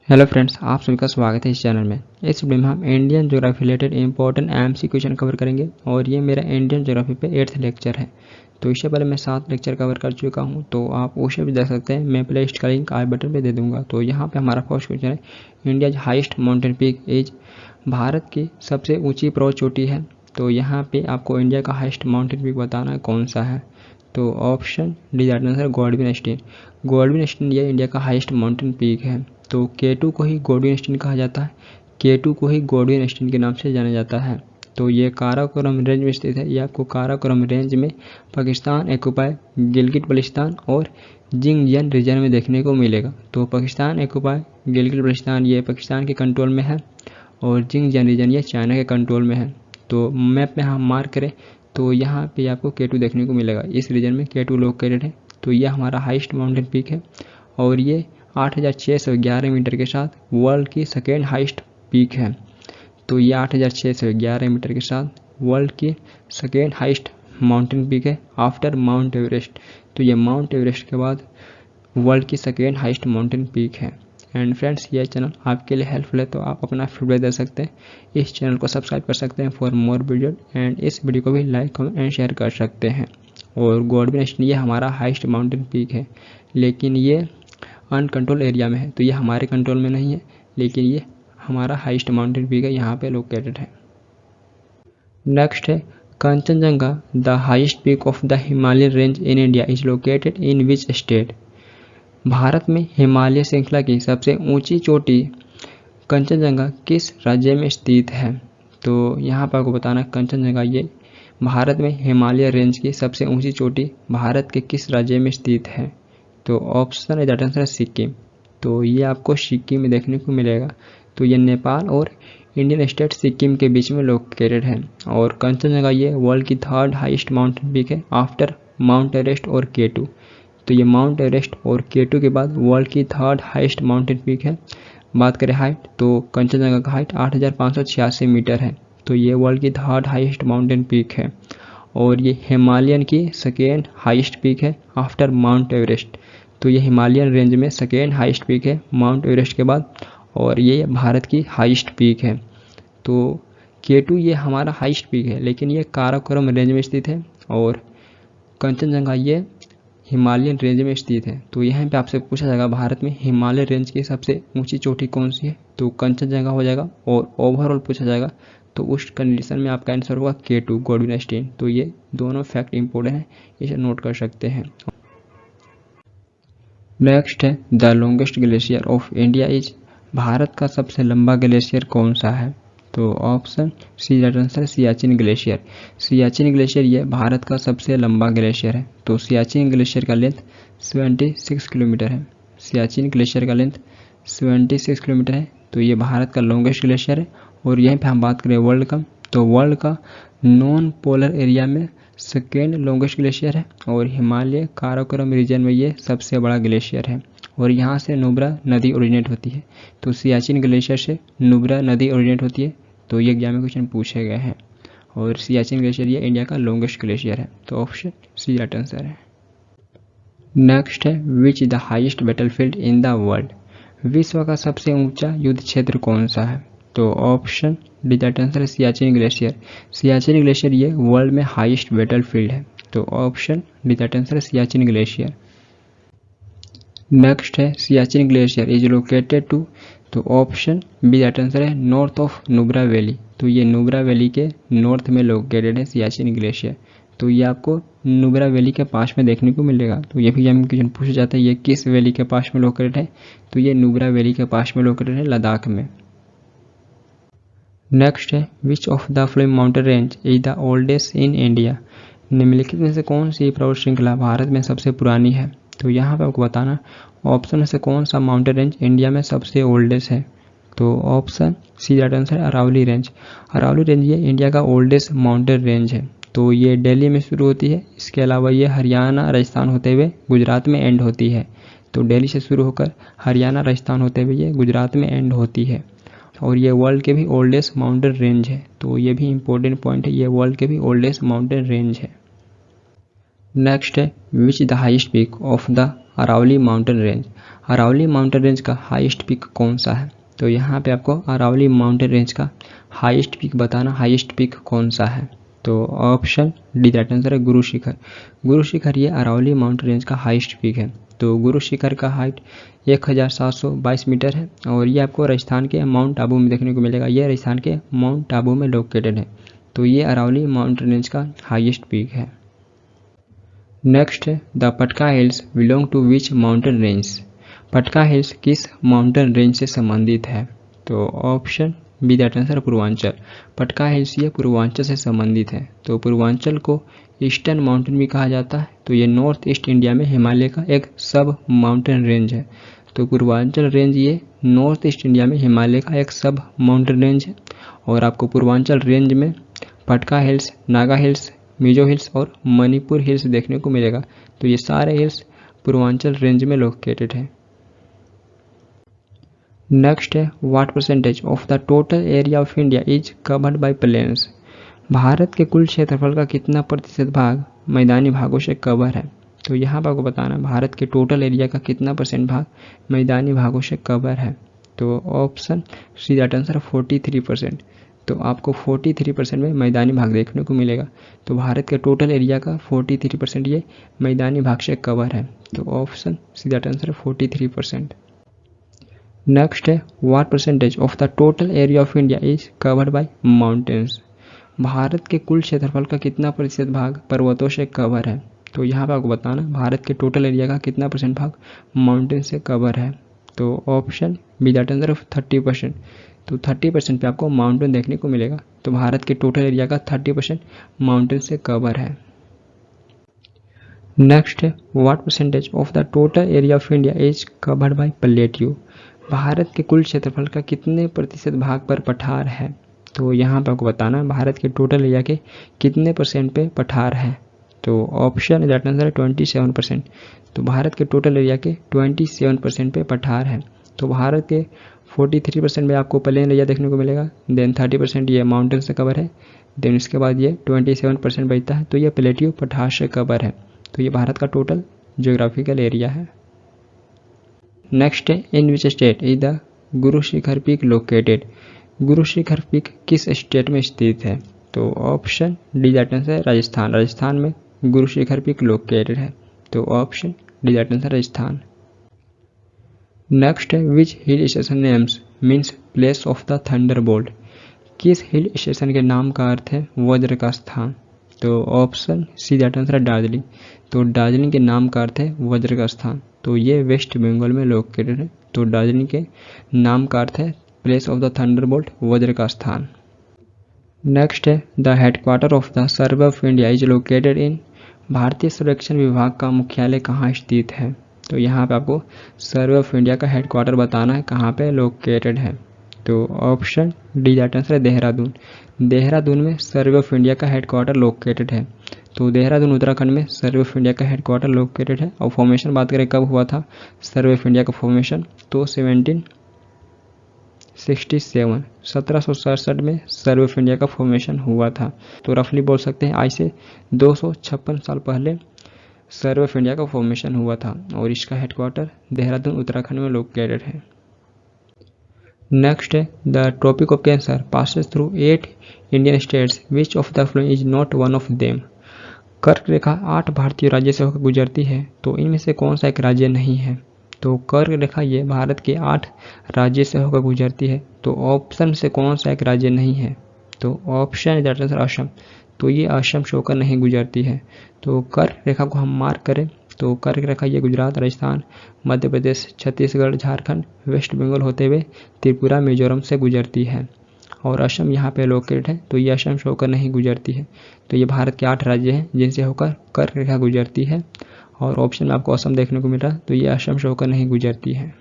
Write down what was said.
Hello friends, आप सभी का स्वागत है इस चैनल में। इस वीडियो में हम Indian geography related important MC question cover करेंगे और ये मेरा इंडियन ज्योग्राफी पे 8th लेक्चर है। तो इससे पहले मैं 7 लेक्चर कवर कर चुका हूँ, तो आप उसे भी देख सकते हैं। मैं प्ले लिस्ट का लिंक आई बटन पे दे दूंगा। तो यहाँ पे हमारा फर्स्ट क्वेश्चन है, India's heist mountain peak is, Bharat की सबसे ऊँची पर्वत चोटी है। तो यहाँ पे आपको इंडिया का हाइस्ट माउंटेन पीक बताना है कौन सा है। तो option D that answer Godwin Austen. Godwin Austen ये इंडिया का हाइस्ट माउंटेन पीक है। तो K2 को ही गॉडविन स्टीन कहा जाता है। K2 को ही गॉडविन स्टीन के नाम से जाना जाता है। तो ये काराकोरम रेंज में स्थित है। ये आपको काराकोरम रेंज में पाकिस्तान एक्यूपाई, गिलगित बल्टिस्तान और जिंगजियाकड़ रीजन में देखने को मिलेगा। तो पाकिस्तान एक्यूपाई, गिलगित बल्टिस्तान ये पाकिस्तान के कंट्रोल में है और जिंगजियाकड़ रीजन ये चाइना के कंट्रोल में है। तो मैप में हम मार्क करें तो यहाँ पे आपको K2 देखने को मिलेगा। इस रीजन में K2 लोकेटेड है। तो यह हमारा हाइस्ट माउंटेन पीक है और ये 8,611 मीटर के साथ वर्ल्ड की सेकेंड हाइस्ट पीक है। तो ये 8,611 मीटर के साथ वर्ल्ड की सेकेंड हाइस्ट माउंटेन पीक है आफ्टर माउंट एवरेस्ट। तो ये माउंट एवरेस्ट के बाद वर्ल्ड की सेकेंड हाइस्ट माउंटेन पीक है। एंड फ्रेंड्स, ये चैनल आपके लिए हेल्पफुल है, तो आप अपना फीडबैक दे सकते हैं। इस चैनल को सब्सक्राइब कर सकते हैं फॉर मोर वीडियो एंड इस वीडियो को भी लाइक कमेंट एंड शेयर कर सकते हैं। और गॉडविन स्टीन ये हमारा हाइस्ट माउंटेन पीक है, लेकिन ये अनकंट्रोल एरिया में है। तो ये हमारे कंट्रोल में नहीं है, लेकिन ये हमारा हाइस्ट माउंटेन पीक है, यहाँ पे लोकेटेड है। नेक्स्ट है Kanchenjunga, the highest peak of the Himalayan range in India is located in which state. Bharat में हिमालय श्रृंखला की सबसे ऊंची चोटी कंचनजंगा किस राज्य में स्थित है। तो यहाँ पर आपको बताना है कंचनजंगा ये भारत में हिमालय रेंज की सबसे ऊंची चोटी भारत के किस राज्य में स्थित है। तो ऑप्शन है दैट आंसर सिक्किम। तो ये आपको सिक्किम में देखने को मिलेगा। तो ये नेपाल और इंडियन स्टेट सिक्किम के बीच में लोकेटेड है और कंचनजंगा ये वर्ल्ड की थर्ड हाईएस्ट माउंटेन पीक है आफ्टर माउंट एवरेस्ट और K2। तो ये माउंट एवरेस्ट और K2 के बाद वर्ल्ड की थर्ड हाईएस्ट माउंटेन पीक है। बात करें हाइट, तो कंचनजंगा का हाइट 8,586 मीटर है। तो ये वर्ल्ड की थर्ड हाईएस्ट माउंटेन पीक है और ये हिमालयन की सेकेंड हाईएस्ट पीक है आफ्टर माउंट एवरेस्ट। तो ये हिमालयन रेंज में सेकेंड हाईएस्ट पीक है माउंट एवरेस्ट के बाद और ये भारत की हाईएस्ट पीक है। तो K2 ये हमारा हाईएस्ट पीक है, लेकिन ये काराकोरम रेंज में स्थित है और कंचनजंगा ये हिमालयन रेंज में स्थित है। तो यहाँ पे आपसे पूछा जाएगा भारत में हिमालय रेंज की सबसे ऊंची चोटी कौन सी है, तो कंचनजंगा हो जाएगा। और ओवरऑल पूछा जाएगा तो उस कंडीशन में आपका आंसर होगा K2 गॉडविन स्टीन। तो ये दोनों फैक्ट इंपॉर्टेंट है, इसे नोट कर सकते हैं। नेक्स्ट है the longest glacier of India is, Bharat का सबसे लंबा ग्लेशियर कौन सा है। तो option C that answer Siachen glacier. Siachen glacier ये भारत का सबसे लंबा ग्लेशियर है। तो सियाचिन ग्लेशियर का लेंथ 76 किलोमीटर है। सियाचिन ग्लेशियर का लेंथ 76 किलोमीटर है। तो ये भारत का लॉन्गेस्ट ग्लेशियर है। और यहीं पे हम बात करें वर्ल्ड का, तो वर्ल्ड का नॉन पोलर एरिया में सेकेंड लॉन्गेस्ट ग्लेशियर है और हिमालय काराकोरम रीजन में ये सबसे बड़ा ग्लेशियर है और यहाँ से नुब्रा नदी ओरिजिनेट होती है। तो सियाचिन ग्लेशियर से नुब्रा नदी ओरिजिनेट होती है। तो ये एग्जाम में क्वेश्चन पूछे गए हैं और सियाचिन ग्लेशियर ये इंडिया का लॉन्गेस्ट ग्लेशियर है। तो ऑप्शन सी राइट आंसर है। नेक्स्ट है which the highest battlefield in the world, विश्व का सबसे ऊंचा युद्ध क्षेत्र कौन सा है। तो ऑप्शन डी दैट आंसर है सियाचिन ग्लेशियर। सियाचिन ग्लेशियर ये वर्ल्ड में हाईएस्ट बैटलफील्ड है। तो ऑप्शन डी दैट आंसर है सियाचिन ग्लेशियर। नेक्स्ट है Siachen glacier is located to, तो ऑप्शन बी दैट आंसर है नॉर्थ ऑफ नुब्रा वैली। तो ये नुब्रा वैली के नॉर्थ में लोकेटेड है सियाचिन ग्लेशियर। तो ये आपको नुब्रा वैली के पास में देखने को मिलेगा। तो ये भी हम क्वेश्चन पूछा जाता है ये किस वैली के पास में लोकेटेड है, तो ये नुब्रा वैली के पास में लोकेटेड है लद्दाख में। नेक्स्ट है विच of the following mountain range is the oldest in India, निम्नलिखित में से कौन सी पर्वत श्रृंखला भारत में सबसे पुरानी है। तो यहाँ पे आपको बताना ऑप्शन में से कौन सा माउंटेन रेंज इंडिया में सबसे ओल्डेस्ट है। तो ऑप्शन सी दैट आंसर है अरावली रेंज। अरावली रेंज ये इंडिया का ओल्डेस्ट माउंटेन रेंज है। तो ये दिल्ली में शुरू होती है, इसके अलावा ये हरियाणा राजस्थान होते हुए गुजरात में एंड होती है। तो दिल्ली से शुरू होकर हरियाणा राजस्थान होते हुए ये गुजरात में एंड होती है और ये वर्ल्ड के भी ओल्डेस्ट माउंटेन रेंज है। तो ये भी इंपॉर्टेंट पॉइंट है, ये वर्ल्ड के भी ओल्डेस्ट माउंटेन रेंज है। नेक्स्ट है which the highest peak of the Aravalli mountain range, Aravalli mountain range का हाईएस्ट पीक कौन सा है? तो यहाँ पे आपको अरावली माउंटेन रेंज का हाईएस्ट पीक बताना, हाईएस्ट पीक कौन सा है। तो ऑप्शन डी दैट आंसर है गुरु शिखर। गुरु शिखर ये अरावली माउंटेन रेंज का हाईएस्ट पीक है। तो गुरु शिखर का हाइट 1722 मीटर है और ये आपको राजस्थान के माउंट आबू में देखने को मिलेगा। ये राजस्थान के माउंट आबू में लोकेटेड है। तो ये अरावली माउंटेन रेंज का हाईएस्ट पीक है। नेक्स्ट है the Patkai hills belong to which mountain range? Patkai hills किस माउंटेन रेंज से संबंधित है? तो option B that answer Purvanchal. Patkai hills ये पूर्वांचल से संबंधित है। तो पूर्वांचल को ईस्टर्न माउंटेन भी कहा जाता है। तो ये नॉर्थ ईस्ट इंडिया में हिमालय का एक सब माउंटेन रेंज है। तो पूर्वांचल रेंज ये नॉर्थ ईस्ट इंडिया में हिमालय का एक सब माउंटेन रेंज है। और आपको पूर्वांचल रेंज में Patkai hills, Naga hills, Mizo hills और मणिपुर हिल्स देखने को मिलेगा। तो ये सारे हिल्स पूर्वांचल रेंज में लोकेटेड है। नेक्स्ट है what percentage of the total area of India is covered by plains? Bharat के कुल क्षेत्रफल का कितना प्रतिशत भाग मैदानी भागों से कवर है? तो यहाँ पर आपको बताना भारत के टोटल एरिया का कितना परसेंट भाग मैदानी भागों से कवर है। तो ऑप्शन सी दैट आंसर 43%। तो आपको 43% में मैदानी भाग देखने को मिलेगा। तो भारत के टोटल एरिया का 43% ये मैदानी भाग से कवर है। तो option C that answer 43%। Next है what percentage of the total area of India is covered by mountains? भारत के कुल क्षेत्रफल का कितना प्रतिशत भाग पर्वतों से कवर है? तो यहाँ पर आपको बताना भारत के टोटल एरिया का कितना परसेंट भाग माउंटेन से कवर है। तो ऑप्शन बी दैट आंसर 30%। तो 30% पे आपको माउंटेन देखने को मिलेगा। तो भारत के टोटल एरिया का 30% माउंटेन से कवर है। नेक्स्ट है what percentage of the total area of India is covered bye plateau? Bharat के कुल क्षेत्रफल का कितने प्रतिशत भाग पर पठार है? तो यहाँ पर आपको बताना भारत के टोटल एरिया के कितने परसेंट पे पठार है। तो ऑप्शन दैट आंसर है 27%। तो भारत के टोटल एरिया के 27% पे पठार है। तो भारत के 43% में आपको प्लेन एरिया देखने को मिलेगा। देन 30% ये माउंटेन से कवर है। देन इसके बाद ये 27% बचता है। तो ये प्लेट्यू पठार से कवर है। तो ये भारत का टोटल जियोग्राफिकल एरिया है। नेक्स्ट है इन which state is the Guru Shikhar peak located? Guru Shikhar peak किस स्टेट में स्थित है? तो ऑप्शन डी दैट आंसर है राजस्थान। राजस्थान में गुरु शिखर पीक लोकेटेड है। तो option D that answer Rajasthan. Next है which hill station names means place of the thunderbolt? किस हिल स्टेशन के नाम का अर्थ है वज्र का स्थान? तो ऑप्शन सी दैट आंसर है दार्जिलिंग। तो दार्जिलिंग के नाम का अर्थ है वज्र का स्थान। तो ये वेस्ट बंगाल में लोकेटेड है। तो दार्जिलिंग के नाम का अर्थ है प्लेस ऑफ द थंडरबोल्ट, वज्र का स्थान। नेक्स्ट है the headquarter of the survey of India is located in? भारतीय सर्वेक्षण विभाग का मुख्यालय कहाँ स्थित है? तो यहाँ पे आपको सर्वे ऑफ इंडिया का हेडक्वार्टर बताना है कहाँ पे लोकेटेड है। तो ऑप्शन डी दैट आंसर है देहरादून। देहरादून में सर्वे ऑफ इंडिया का हेडक्वार्टर लोकेटेड है। तो देहरादून उत्तराखंड में सर्वे ऑफ इंडिया का हेडक्वार्टर लोकेटेड है। और फॉर्मेशन बात करें कब हुआ था सर्वे ऑफ इंडिया का फॉर्मेशन? तो 1767 में सर्वे ऑफ इंडिया का फॉर्मेशन हुआ था। तो रफली बोल सकते हैं आज से 256 साल पहले सर्वे ऑफ इंडिया का फॉर्मेशन हुआ था। और इसका हेडक्वार्टर देहरादून उत्तराखंड में लोकेटेड है। नेक्स्ट है the tropic of cancer passes through 8 Indian states which of the following is not one of them? कर्क रेखा 8 भारतीय राज्य से होकर गुजरती है। तो इनमें से कौन सा एक राज्य नहीं है? तो कर्क रेखा ये भारत के 8 राज्य से होकर गुजरती है। तो ऑप्शन से कौन सा एक राज्य नहीं है? तो ऑप्शन दैट आंसर असम। तो ये असम से होकर नहीं गुजरती है। तो कर्क रेखा को हम मार्क करें तो कर्क रेखा ये गुजरात, राजस्थान, मध्य प्रदेश, छत्तीसगढ़, झारखंड, वेस्ट बंगाल होते हुए त्रिपुरा, मिजोरम से गुजरती है। और असम यहाँ पे लोकेटेड है। तो ये असम से होकर नहीं गुजरती है। तो ये भारत के 8 राज्य हैं जिनसे होकर कर्क रेखा गुजरती है। और ऑप्शन में आपको असम देखने को मिल रहा है। तो ये असम से होकर नहीं गुजरती है।